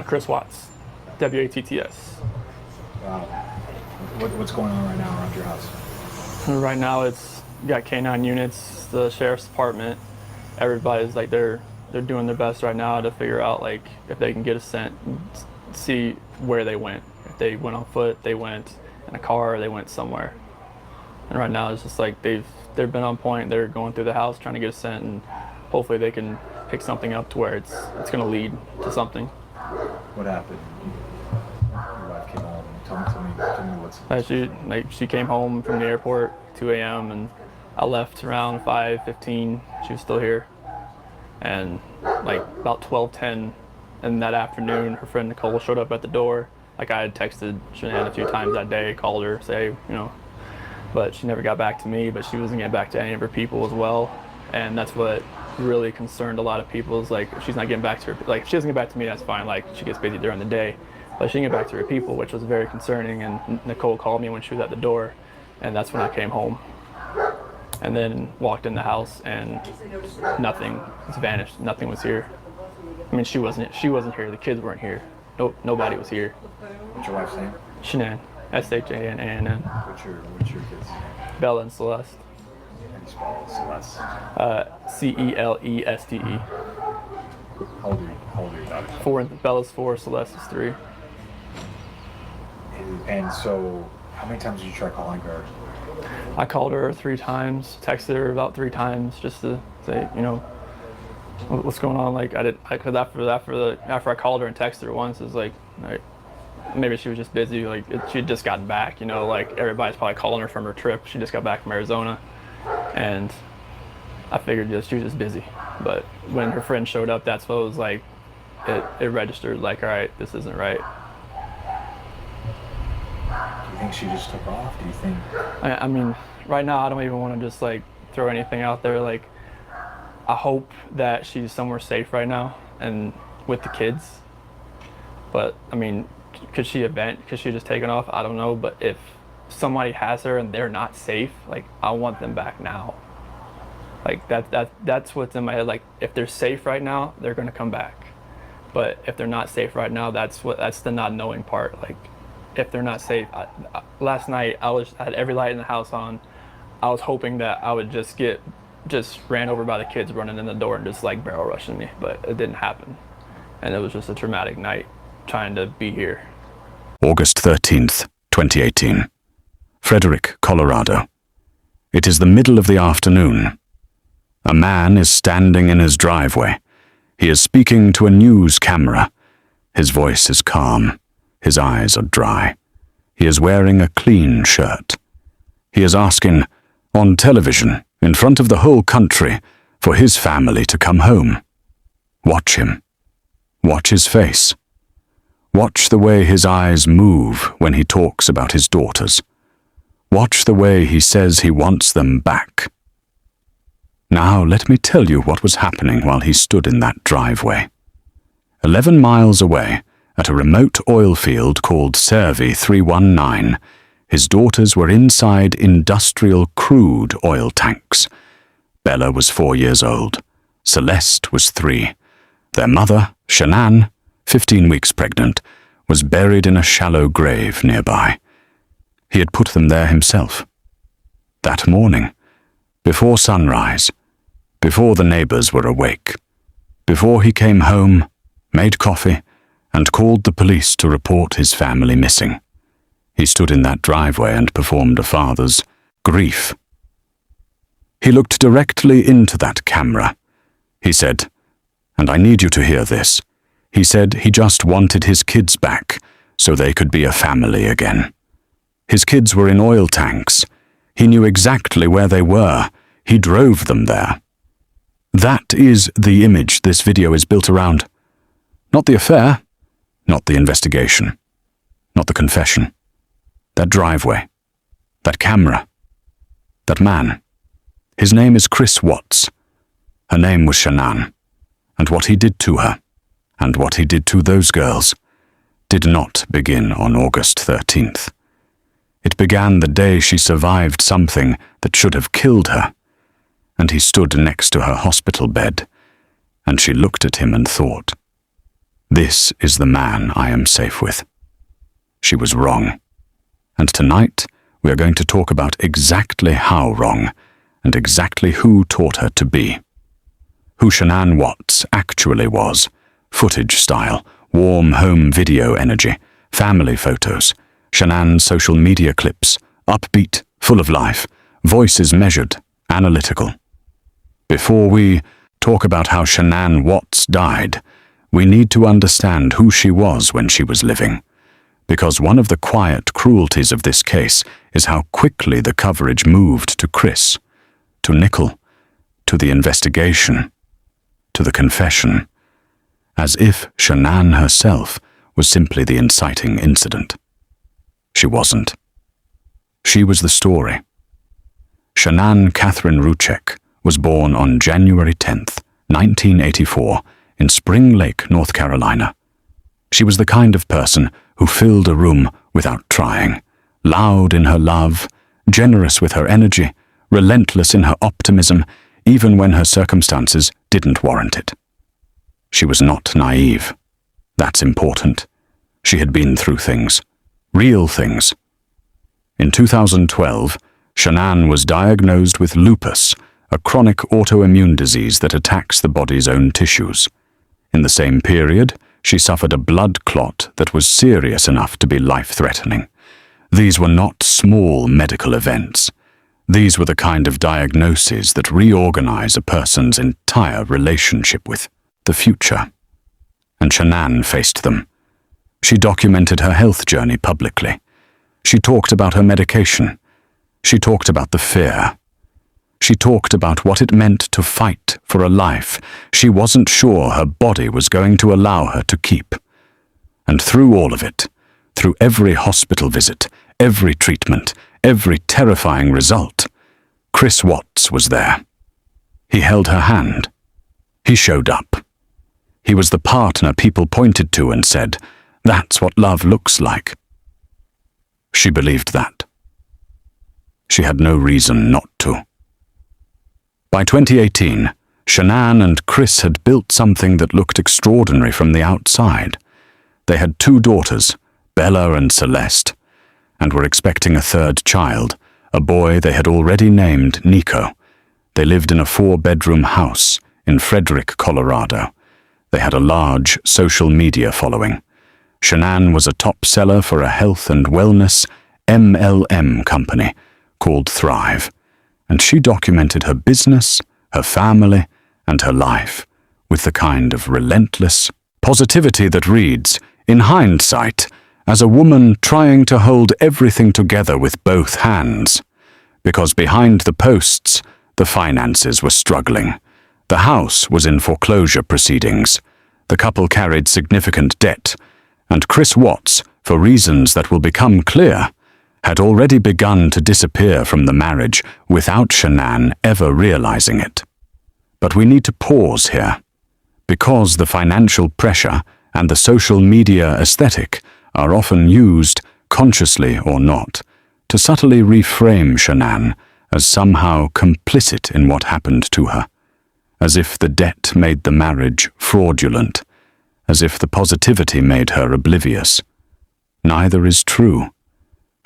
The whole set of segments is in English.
Chris Watts, WATTS. Wow. What's going on right now around your house? Right now, it's you got K9 units, the sheriff's department. Everybody's like they're doing their best right now to figure out like if they can get a scent, and see where they went. If they went on foot, they went in a car, or they went somewhere. And right now, it's just like they've been on point. They're going through the house trying to get a scent, and hopefully they can pick something up to where it's going to lead to something. What happened? Your wife came home. Tell me She came home from the airport 2 a.m. and I left around 5:15. She was still here, and like about 12:10 in that afternoon, her friend Nicole showed up at the door. Like I had texted Shanann a few times that day, called her, say but she never got back to me. But she wasn't getting back to any of her people as well, and that's what really concerned a lot of people. Is like if she's not getting back to her, like if she doesn't get back to me, that's fine. Like she gets busy during the day, but she didn't get back to her people, which was very concerning. And Nicole called me when she was at the door, and that's when I came home. And then walked in the house, and nothing was vanished. Nothing was here. I mean, she wasn't here. The kids weren't here. Nope, nobody was here. What's your wife's name? Shanann, Shanann. What's your kids' name? Bella and Celeste. How do you spell Celeste? Celeste. How old are your daughters? Bella's 4, Celeste is 3. And so, how many times did you try calling her? I called her 3 times, texted her about 3 times just to say, what's going on. Like because after I called her and texted her once, it was like maybe she was just busy. Like she had just gotten back. Like everybody's probably calling her from her trip. She just got back from Arizona, and I figured she was just busy. But when her friend showed up, that's what it was like. It registered like, all right, this isn't right. Do you think she just took off? Do you think? I mean, right now I don't even want to just like throw anything out there. Like I hope that she's somewhere safe right now and with the kids. But I mean, could she just taken off? I don't know. But if somebody has her and they're not safe, like I want them back now. Like that's what's in my head. Like if they're safe right now, they're gonna come back. But if they're not safe right now, that's the not knowing part. Like if they're not safe, last night I had every light in the house on. I was hoping that I would just ran over by the kids running in the door and just like barrel rushing me, but it didn't happen. And it was just a traumatic night trying to be here. August 13th, 2018. Frederick, Colorado. It is the middle of the afternoon. A man is standing in his driveway. He is speaking to a news camera. His voice is calm. His eyes are dry. He is wearing a clean shirt. He is asking, on television, in front of the whole country, for his family to come home. Watch him. Watch his face. Watch the way his eyes move when he talks about his daughters. Watch the way he says he wants them back. Now let me tell you what was happening while he stood in that driveway. 11 miles away, at a remote oil field called Servi 319, his daughters were inside industrial crude oil tanks. Bella was 4 years old. Celeste was 3. Their mother, Shanann, 15 weeks pregnant, was buried in a shallow grave nearby. He had put them there himself. That morning, before sunrise, before the neighbors were awake, before he came home, made coffee, and called the police to report his family missing, he stood in that driveway and performed a father's grief. He looked directly into that camera. He said, and I need you to hear this, he said he just wanted his kids back so they could be a family again. His kids were in oil tanks. He knew exactly where they were. He drove them there. That is the image this video is built around. Not the affair, not the investigation, not the confession. That driveway, that camera, that man. His name is Chris Watts. Her name was Shanann. And what he did to her, and what he did to those girls, did not begin on August 13th. It began the day she survived something that should have killed her, and he stood next to her hospital bed, and she looked at him and thought, This is the man I am safe with. She was wrong. And tonight, we are going to talk about exactly how wrong and exactly who taught her to be. Who Shanann Watts actually was, footage style, warm home video energy, family photos, Shanann's social media clips, upbeat, full of life, voices measured, analytical. Before we talk about how Shanann Watts died, we need to understand who she was when she was living, because one of the quiet cruelties of this case is how quickly the coverage moved to Chris, to Nickel, to the investigation, to the confession, as if Shanann herself was simply the inciting incident. She wasn't. She was the story. Shanann Catherine Ruchek was born on January 10th, 1984, in Spring Lake, North Carolina. She was the kind of person who filled a room without trying, loud in her love, generous with her energy, relentless in her optimism, even when her circumstances didn't warrant it. She was not naive. That's important. She had been through things. Real things. In 2012, Shanann was diagnosed with lupus, a chronic autoimmune disease that attacks the body's own tissues. In the same period, she suffered a blood clot that was serious enough to be life-threatening. These were not small medical events. These were the kind of diagnoses that reorganize a person's entire relationship with the future. And Shanann faced them. She documented her health journey publicly. She talked about her medication. She talked about the fear. She talked about what it meant to fight for a life she wasn't sure her body was going to allow her to keep. And through all of it, through every hospital visit, every treatment, every terrifying result, Chris Watts was there. He held her hand. He showed up. He was the partner people pointed to and said, "That's what love looks like." She believed that. She had no reason not to. By 2018, Shanann and Chris had built something that looked extraordinary from the outside. They had 2 daughters, Bella and Celeste, and were expecting a 3rd child, a boy they had already named Nico. They lived in a 4-bedroom house in Frederick, Colorado. They had a large social media following. Shanann was a top seller for a health and wellness MLM company called Thrive, and she documented her business, her family, and her life with the kind of relentless positivity that reads, in hindsight, as a woman trying to hold everything together with both hands. Because behind the posts, the finances were struggling. The house was in foreclosure proceedings. The couple carried significant debt, and Chris Watts, for reasons that will become clear, had already begun to disappear from the marriage without Shanann ever realizing it. But we need to pause here, because the financial pressure and the social media aesthetic are often used, consciously or not, to subtly reframe Shanann as somehow complicit in what happened to her, as if the debt made the marriage fraudulent, as if the positivity made her oblivious. Neither is true.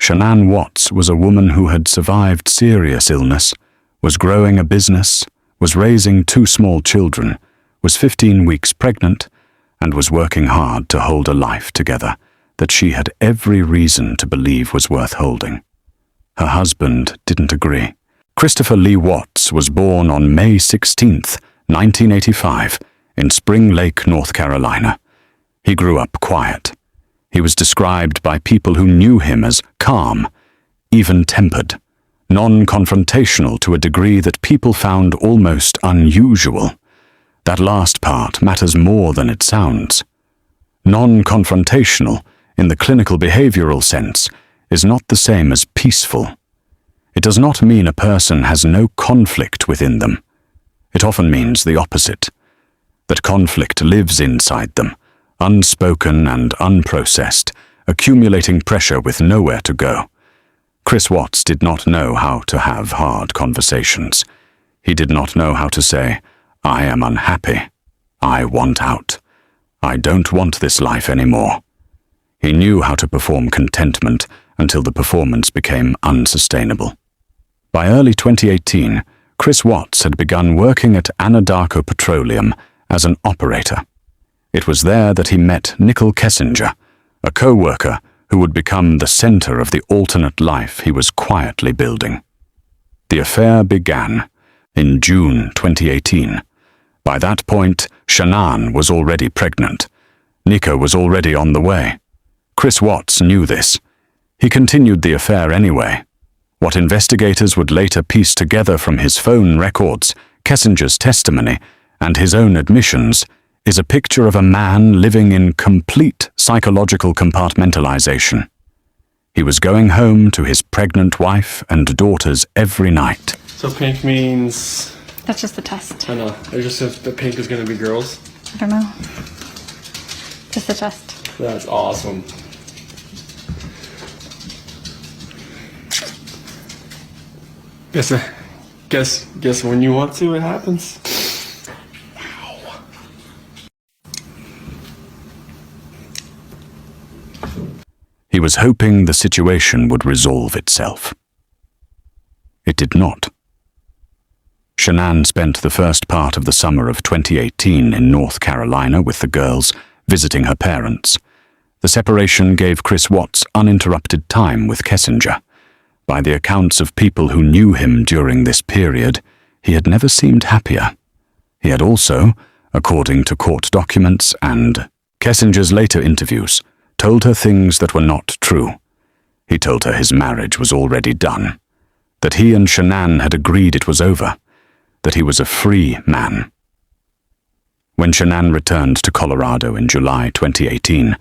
Shanann Watts was a woman who had survived serious illness, was growing a business, was raising 2 small children, was 15 weeks pregnant, and was working hard to hold a life together that she had every reason to believe was worth holding. Her husband didn't agree. Christopher Lee Watts was born on May 16th, 1985, in Spring Lake, North Carolina. He grew up quiet. He was described by people who knew him as calm, even-tempered, non-confrontational to a degree that people found almost unusual. That last part matters more than it sounds. Non-confrontational, in the clinical behavioral sense, is not the same as peaceful. It does not mean a person has no conflict within them. It often means the opposite, that conflict lives inside them, unspoken and unprocessed, accumulating pressure with nowhere to go. Chris Watts did not know how to have hard conversations. He did not know how to say, "I am unhappy. I want out. "I don't want this life anymore." He knew how to perform contentment until the performance became unsustainable. By early 2018, Chris Watts had begun working at Anadarko Petroleum as an operator. It was there that he met Nicole Kessinger, a co-worker who would become the center of the alternate life he was quietly building. The affair began in June 2018. By that point, Shanann was already pregnant. Nika was already on the way. Chris Watts knew this. He continued the affair anyway. What investigators would later piece together from his phone records, Kessinger's testimony, and his own admissions is a picture of a man living in complete psychological compartmentalization. He was going home to his pregnant wife and daughters every night. So pink means... That's just the test. I know. It just says that pink is going to be girls. I don't know. Just the test. That's awesome. Guess when you want to, it happens. He was hoping the situation would resolve itself. It did not. Shanann spent the first part of the summer of 2018 in North Carolina with the girls, visiting her parents. The separation gave Chris Watts uninterrupted time with Kessinger. By the accounts of people who knew him during this period, he had never seemed happier. He had also, according to court documents and Kessinger's later interviews, told her things that were not true. He told her his marriage was already done, that he and Shanann had agreed it was over, that he was a free man. When Shanann returned to Colorado in July 2018,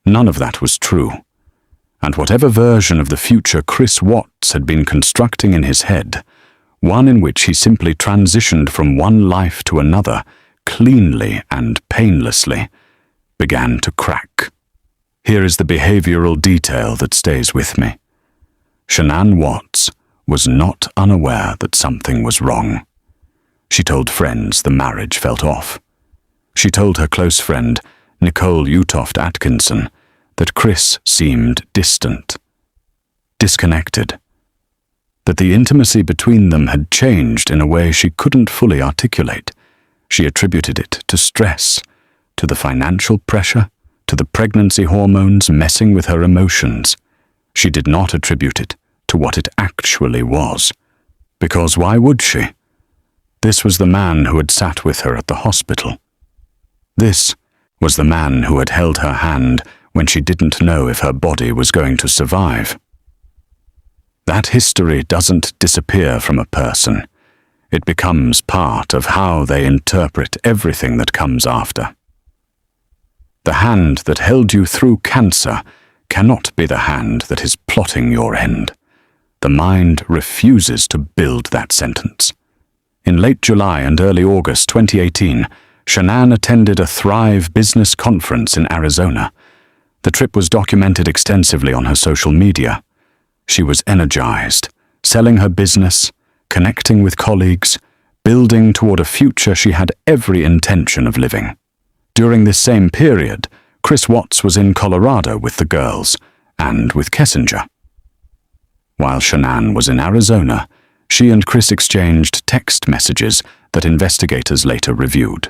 none of that was true. And whatever version of the future Chris Watts had been constructing in his head, one in which he simply transitioned from one life to another, cleanly and painlessly, began to crack. Here is the behavioral detail that stays with me. Shanann Watts was not unaware that something was wrong. She told friends the marriage felt off. She told her close friend, Nicole Utoft Atkinson, that Chris seemed distant, disconnected, that the intimacy between them had changed in a way she couldn't fully articulate. She attributed it to stress, to the financial pressure, to the pregnancy hormones messing with her emotions. She did not attribute it to what it actually was. Because why would she? This was the man who had sat with her at the hospital. This was the man who had held her hand when she didn't know if her body was going to survive. That history doesn't disappear from a person. It becomes part of how they interpret everything that comes after. The hand that held you through cancer cannot be the hand that is plotting your end. The mind refuses to build that sentence. In late July and early August 2018, Shanann attended a Thrive business conference in Arizona. The trip was documented extensively on her social media. She was energized, selling her business, connecting with colleagues, building toward a future she had every intention of living. During this same period, Chris Watts was in Colorado with the girls and with Kessinger. While Shanann was in Arizona, she and Chris exchanged text messages that investigators later reviewed.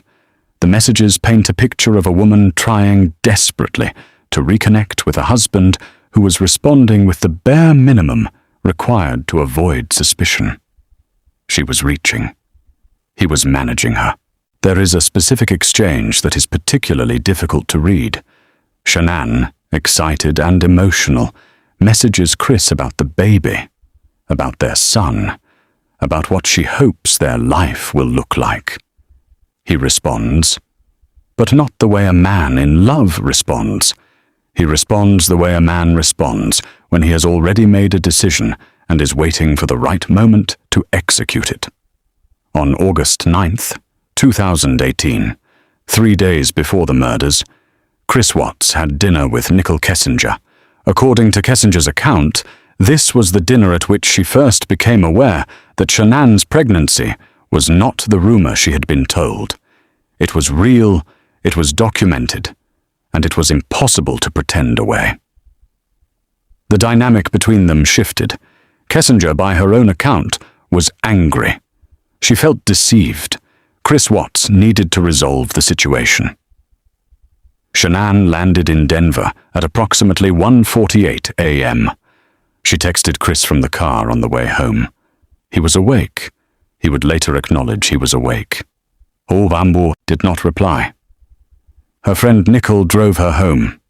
The messages paint a picture of a woman trying desperately to reconnect with a husband who was responding with the bare minimum required to avoid suspicion. She was reaching. He was managing her. There is a specific exchange that is particularly difficult to read. Shanann, excited and emotional, messages Chris about the baby, about their son, about what she hopes their life will look like. He responds, but not the way a man in love responds. He responds the way a man responds when he has already made a decision and is waiting for the right moment to execute it. On August 9th, 2018, 3 days before the murders, Chris Watts had dinner with Nicole Kessinger. According to Kessinger's account, this was the dinner at which she first became aware that Shanann's pregnancy was not the rumor she had been told. It was real, It was documented, and it was impossible to pretend away. The dynamic between them shifted. Kessinger, by her own account, was angry. She felt deceived. Chris Watts needed to resolve the situation. Shanann landed in Denver at approximately 1:48 a.m. She texted Chris from the car on the way home. He was awake. He would later acknowledge he was awake. Ovambo did not reply. Her friend Nicole drove her home.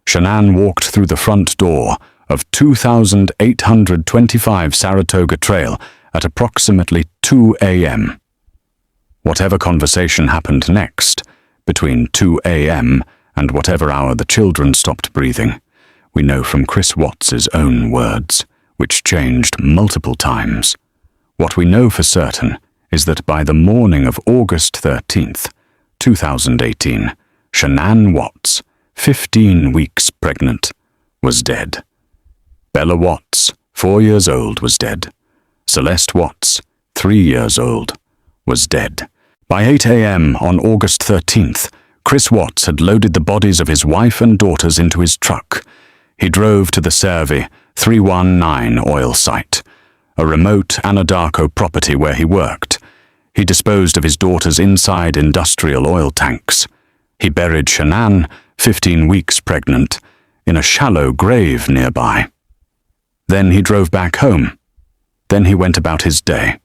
Shanann walked through the front door of 2825 Saratoga Trail at approximately 2 a.m. Whatever conversation happened next, between 2 a.m. and whatever hour the children stopped breathing, we know from Chris Watts's own words, which changed multiple times. What we know for certain is that by the morning of August 13th, 2018, Shanann Watts, 15 weeks pregnant, was dead. Bella Watts, 4 years old, was dead. Celeste Watts, 3 years old, was dead. By 8 a.m. on August 13th, Chris Watts had loaded the bodies of his wife and daughters into his truck. He drove to the Cervi 319 oil site, a remote Anadarko property where he worked. He disposed of his daughters inside industrial oil tanks. He buried Shanann, 15 weeks pregnant, in a shallow grave nearby. Then he drove back home. Then he went about his day.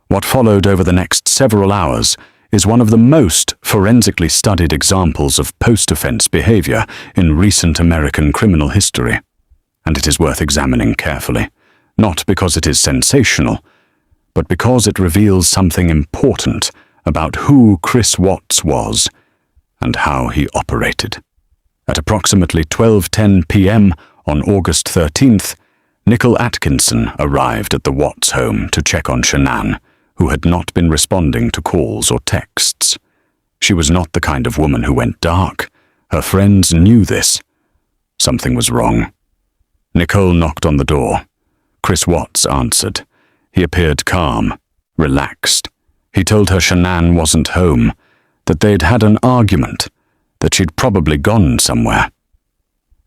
What followed over the next several hours is one of the most forensically studied examples of post-offense behavior in recent American criminal history, and it is worth examining carefully, not because it is sensational, but because it reveals something important about who Chris Watts was and how he operated. At approximately 12:10 p.m. on August 13th, Nicole Atkinson arrived at the Watts home to check on Shanann, who had not been responding to calls or texts. She was not the kind of woman who went dark. Her friends knew this. Something was wrong. Nicole knocked on the door. Chris Watts answered. He appeared calm, relaxed. He told her Shanann wasn't home, that they'd had an argument, that she'd probably gone somewhere.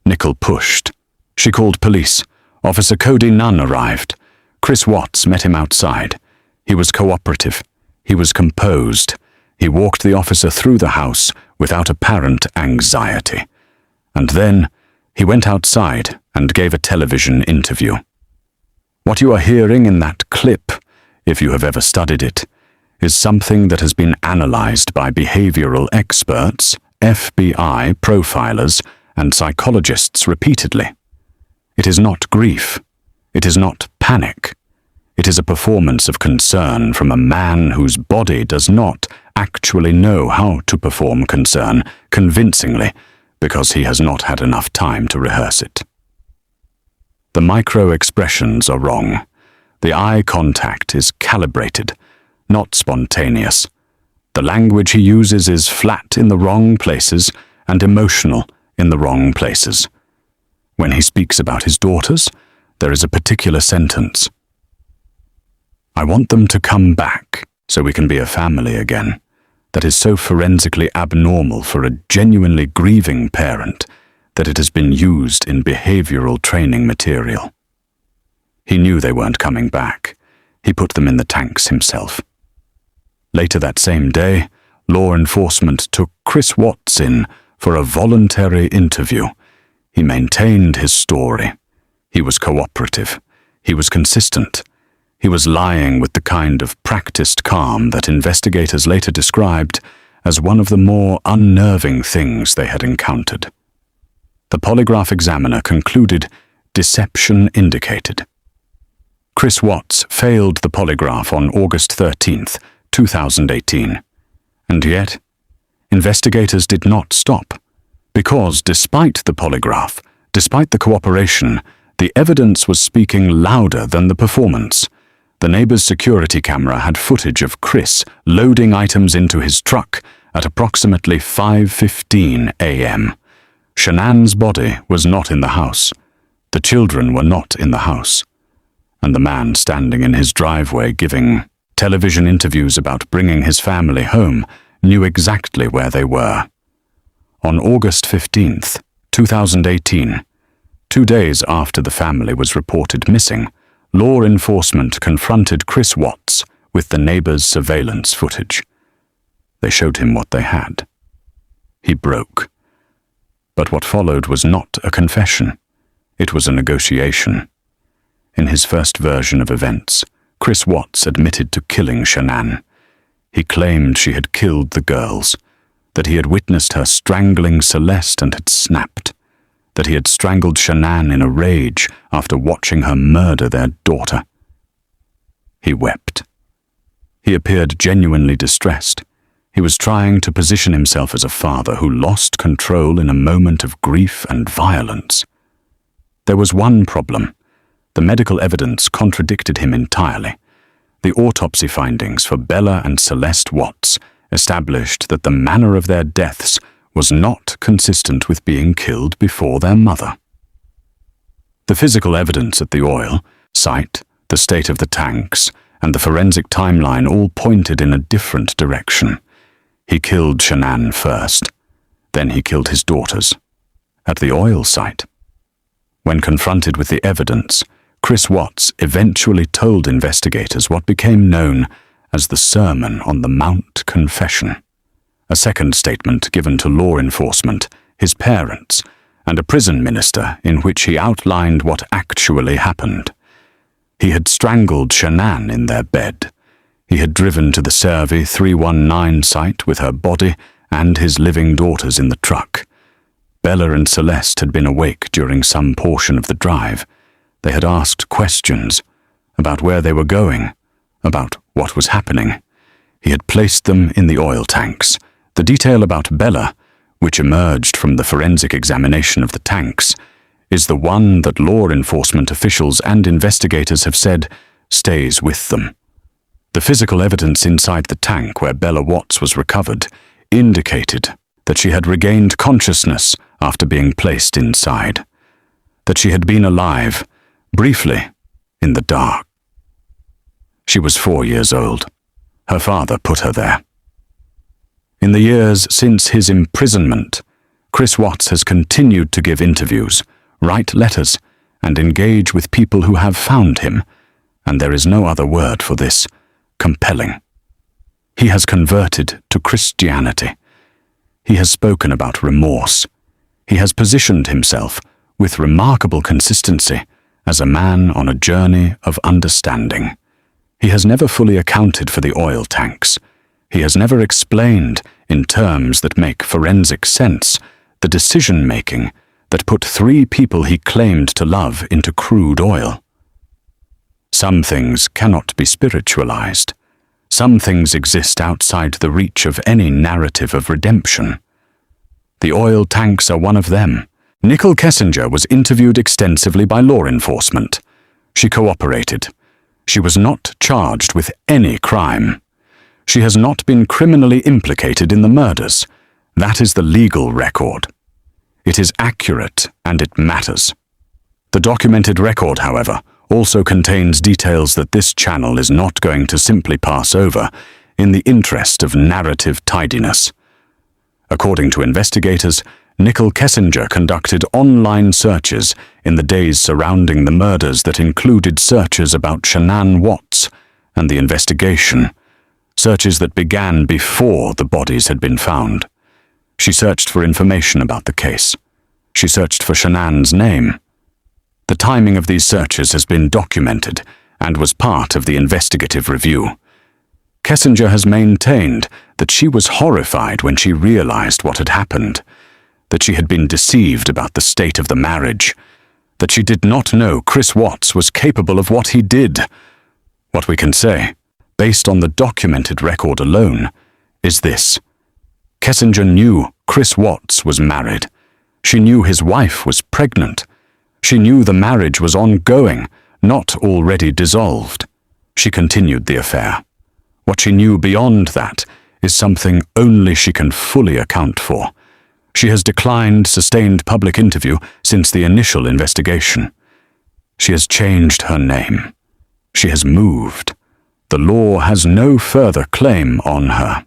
Nicole pushed. She called police. Officer Cody Nunn arrived. Chris Watts met him outside. He was cooperative. He was composed. He walked the officer through the house without apparent anxiety. And then he went outside and gave a television interview. What you are hearing in that clip, if you have ever studied it, is something that has been analyzed by behavioral experts, FBI profilers, and psychologists repeatedly. It is not grief. It is not panic. It is a performance of concern from a man whose body does not actually know how to perform concern convincingly because he has not had enough time to rehearse it. The micro-expressions are wrong. The eye contact is calibrated, not spontaneous. The language he uses is flat in the wrong places and emotional in the wrong places. When he speaks about his daughters, there is a particular sentence. I want them to come back so we can be a family again. That is so forensically abnormal for a genuinely grieving parent that it has been used in behavioral training material. He knew they weren't coming back. He put them in the tanks himself. Later that same day, law enforcement took Chris Watts in for a voluntary interview. He maintained his story. He was cooperative. He was consistent. He was lying with the kind of practiced calm that investigators later described as one of the more unnerving things they had encountered. The polygraph examiner concluded deception indicated. Chris Watts failed the polygraph on August 13th, 2018. And yet, investigators did not stop, because despite the polygraph, despite the cooperation, the evidence was speaking louder than the performance. The neighbor's security camera had footage of Chris loading items into his truck at approximately 5:15 a.m. Shanann's body was not in the house. The children were not in the house. And the man standing in his driveway giving television interviews about bringing his family home knew exactly where they were. On August 15th, 2018, 2 days after the family was reported missing, law enforcement confronted Chris Watts with the neighbor's surveillance footage. They showed him what they had. He broke. But what followed was not a confession. It was a negotiation. In his first version of events, Chris Watts admitted to killing Shanann. He claimed she had killed the girls, that he had witnessed her strangling Celeste and had snapped, that he had strangled Shanann in a rage after watching her murder their daughter. He wept. He appeared genuinely distressed. He was trying to position himself as a father who lost control in a moment of grief and violence. There was one problem. The medical evidence contradicted him entirely. The autopsy findings for Bella and Celeste Watts established that the manner of their deaths was not consistent with being killed before their mother. The physical evidence at the oil, site, the state of the tanks, and the forensic timeline all pointed in a different direction. He killed Shanann first. Then he killed his daughters. At the oil site. When confronted with the evidence, Chris Watts eventually told investigators what became known as the Sermon on the Mount Confession, a second statement given to law enforcement, his parents, and a prison minister in which he outlined what actually happened. He had strangled Shanann in their bed. He had driven to the Cervi 319 site with her body and his living daughters in the truck. Bella and Celeste had been awake during some portion of the drive. They had asked questions about where they were going, about what was happening. He had placed them in the oil tanks. The detail about Bella, which emerged from the forensic examination of the tanks, is the one that law enforcement officials and investigators have said stays with them. The physical evidence inside the tank where Bella Watts was recovered indicated that she had regained consciousness after being placed inside, that she had been alive, briefly, in the dark. She was 4 years old. Her father put her there. In the years since his imprisonment, Chris Watts has continued to give interviews, write letters, and engage with people who have found him, and there is no other word for this, compelling. He has converted to Christianity. He has spoken about remorse. He has positioned himself, with remarkable consistency, as a man on a journey of understanding. He has never fully accounted for the oil tanks. He has never explained, in terms that make forensic sense, the decision-making that put 3 people he claimed to love into crude oil. Some things cannot be spiritualized. Some things exist outside the reach of any narrative of redemption. The oil tanks are one of them. Nicole Kessinger was interviewed extensively by law enforcement. She cooperated. She was not charged with any crime. She has not been criminally implicated in the murders. That is the legal record. It is accurate and it matters. The documented record, however, also contains details that this channel is not going to simply pass over in the interest of narrative tidiness. According to investigators, Nicole Kessinger conducted online searches in the days surrounding the murders that included searches about Shanann Watts and the investigation, searches that began before the bodies had been found. She searched for information about the case. She searched for Shanann's name. The timing of these searches has been documented and was part of the investigative review. Kessinger has maintained that she was horrified when she realized what had happened, that she had been deceived about the state of the marriage, that she did not know Chris Watts was capable of what he did. What we can say, based on the documented record alone, is this. Kessinger knew Chris Watts was married. She knew his wife was pregnant. She knew the marriage was ongoing, not already dissolved. She continued the affair. What she knew beyond that is something only she can fully account for. She has declined sustained public interview since the initial investigation. She has changed her name. She has moved. The law has no further claim on her.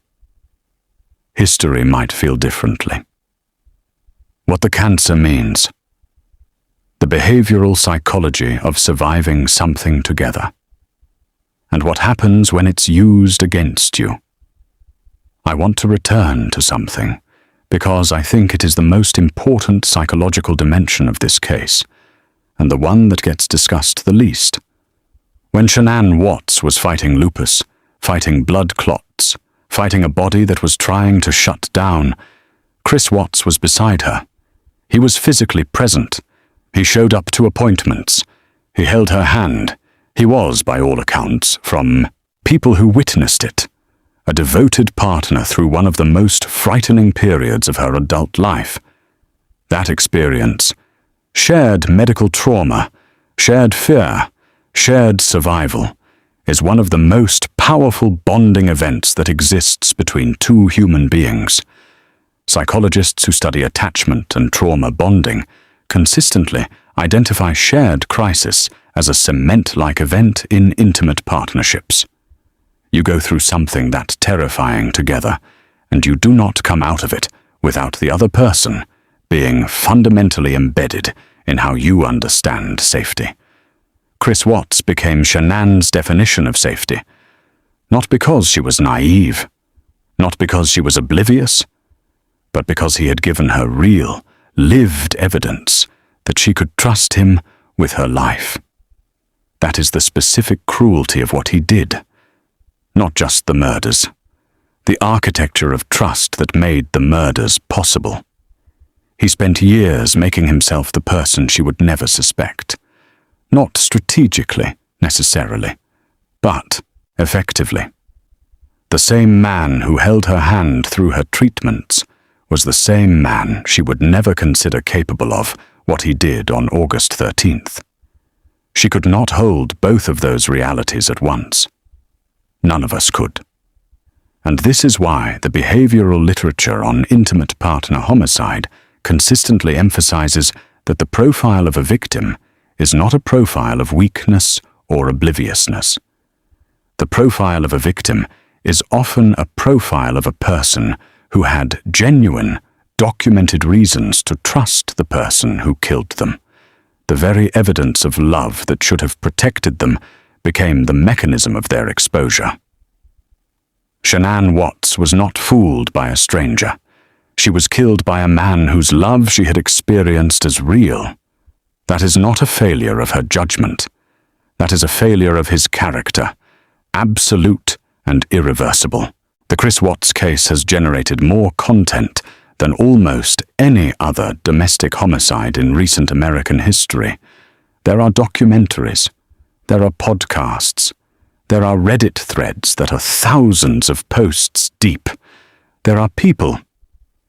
History might feel differently. what the cancer means. The behavioral psychology of surviving something together, and what happens when it's used against you. I want to return to something because I think it is the most important psychological dimension of this case, and the one that gets discussed the least. When Shanann Watts was fighting lupus, fighting blood clots, fighting a body that was trying to shut down, Chris Watts was beside her. He was physically present. He showed up to appointments. He held her hand. He was, by all accounts, from people who witnessed it, a devoted partner through one of the most frightening periods of her adult life. That experience, shared medical trauma, shared fear, shared survival, is one of the most powerful bonding events that exists between two human beings. Psychologists who study attachment and trauma bonding consistently identify shared crisis as a cement-like event in intimate partnerships. You go through something that terrifying together, and you do not come out of it without the other person being fundamentally embedded in how you understand safety. Chris Watts became Shanann's definition of safety, not because she was naive, not because she was oblivious, but because he had given her real, lived evidence that she could trust him with her life. That is the specific cruelty of what he did. Not just the murders, the architecture of trust that made the murders possible. He spent years making himself the person she would never suspect, not strategically necessarily, but effectively. The same man who held her hand through her treatments was the same man she would never consider capable of what he did on August 13th. She could not hold both of those realities at once. None of us could. And this is why the behavioral literature on intimate partner homicide consistently emphasizes that the profile of a victim is not a profile of weakness or obliviousness. The profile of a victim is often a profile of a person who had genuine, documented reasons to trust the person who killed them. The very evidence of love that should have protected them became the mechanism of their exposure. Shanann Watts was not fooled by a stranger. She was killed by a man whose love she had experienced as real. That is not a failure of her judgment. That is a failure of his character, absolute and irreversible. The Chris Watts case has generated more content than almost any other domestic homicide in recent American history. There are documentaries, there are podcasts, there are Reddit threads that are thousands of posts deep. There are people,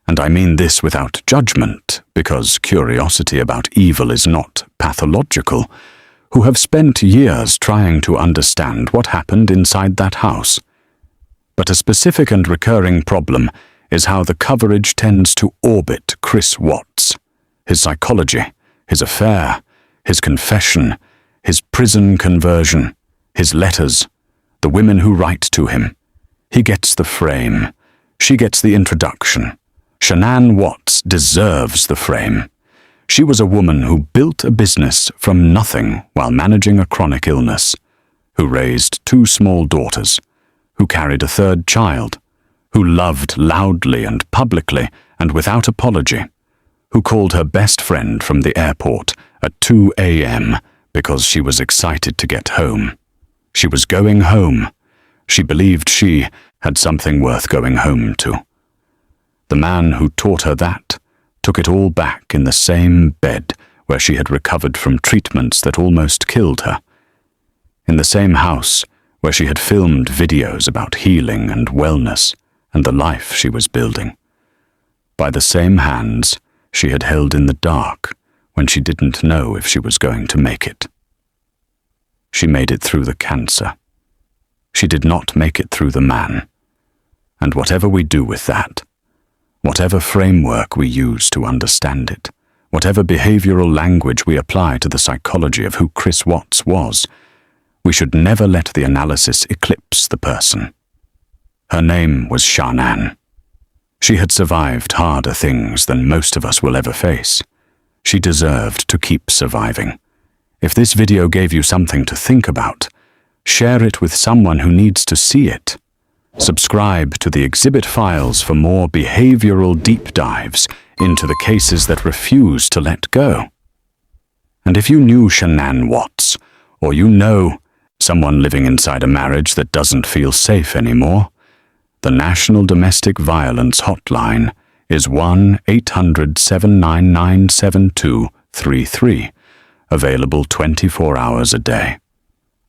and I mean this without judgment, because curiosity about evil is not pathological, who have spent years trying to understand what happened inside that house. But a specific and recurring problem is how the coverage tends to orbit Chris Watts, his psychology, his affair, his confession, his prison conversion, his letters, the women who write to him. He gets the frame. She gets the introduction. Shanann Watts deserves the frame. She was a woman who built a business from nothing while managing a chronic illness, who raised 2 small daughters, who carried a 3rd child, who loved loudly and publicly and without apology, who called her best friend from the airport at 2 a.m. because she was excited to get home. She was going home. She believed she had something worth going home to. The man who taught her that took it all back in the same bed where she had recovered from treatments that almost killed her, in the same house where she had filmed videos about healing and wellness and the life she was building, by the same hands she had held in the dark when she didn't know if she was going to make it. She made it through the cancer. She did not make it through the man. And whatever we do with that, whatever framework we use to understand it, whatever behavioral language we apply to the psychology of who Chris Watts was, we should never let the analysis eclipse the person. Her name was Shanann. She had survived harder things than most of us will ever face. She deserved to keep surviving. If this video gave you something to think about, share it with someone who needs to see it. Subscribe to the Exhibit Files for more behavioral deep dives into the cases that refuse to let go. And if you knew Shanann Watts, or you know someone living inside a marriage that doesn't feel safe anymore, the National Domestic Violence Hotline is 1-800-799-7233, available 24 hours a day.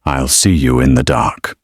I'll see you in the dark.